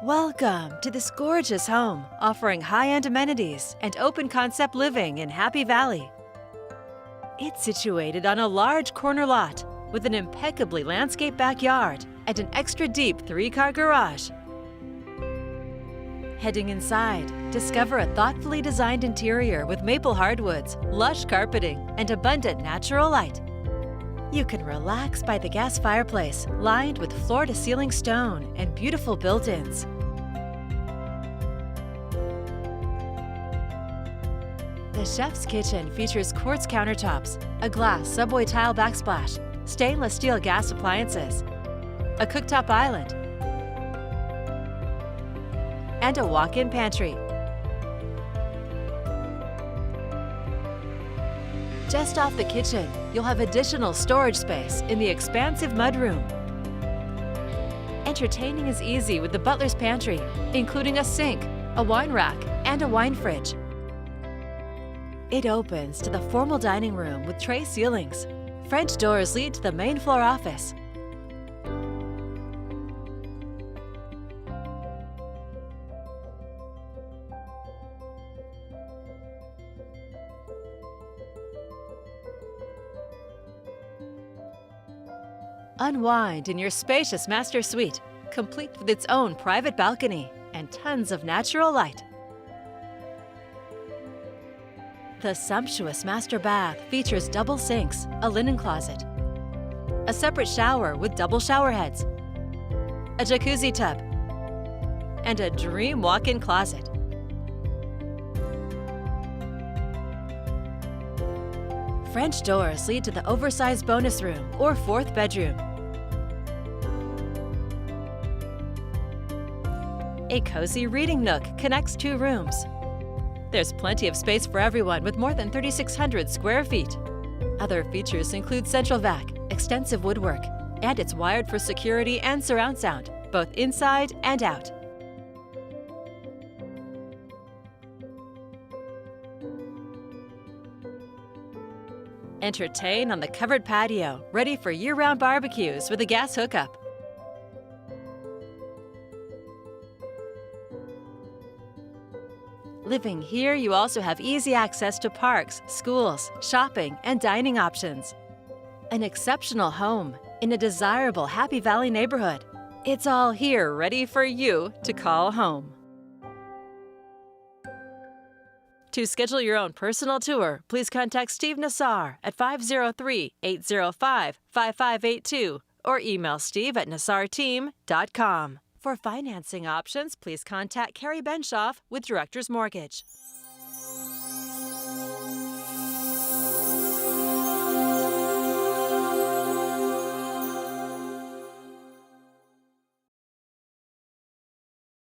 Welcome to this gorgeous home, offering high-end amenities and open-concept living in Happy Valley. It's situated on a large corner lot with an impeccably landscaped backyard and an extra deep 3-car garage. Heading inside, discover a thoughtfully designed interior with maple hardwoods, lush carpeting, and abundant natural light. You can relax by the gas fireplace, lined with floor-to-ceiling stone and beautiful built-ins. The chef's kitchen features quartz countertops, a glass subway tile backsplash, stainless steel gas appliances, a cooktop island, and a walk-in pantry. Just off the kitchen, you'll have additional storage space in the expansive mudroom. Entertaining is easy with the butler's pantry, including a sink, a wine rack, and a wine fridge. It opens to the formal dining room with tray ceilings. French doors lead to the main floor office. Unwind in your spacious master suite, complete with its own private balcony and tons of natural light. The sumptuous master bath features double sinks, a linen closet, a separate shower with double shower heads, a jacuzzi tub, and a dream walk-in closet. French doors lead to the oversized bonus room or 4th bedroom. A cozy reading nook connects 2 rooms. There's plenty of space for everyone with more than 3,600 square feet. Other features include central vac, extensive woodwork, and it's wired for security and surround sound, both inside and out. Entertain on the covered patio, ready for year-round barbecues with a gas hookup. Living here, you also have easy access to parks, schools, shopping, and dining options. An exceptional home in a desirable Happy Valley neighborhood. It's all here ready for you to call home. To schedule your own personal tour, please contact Steve Nassar at 503-805-5582 or email steve@nassarteam.com. For financing options, please contact Carrie Benshoff with Director's Mortgage.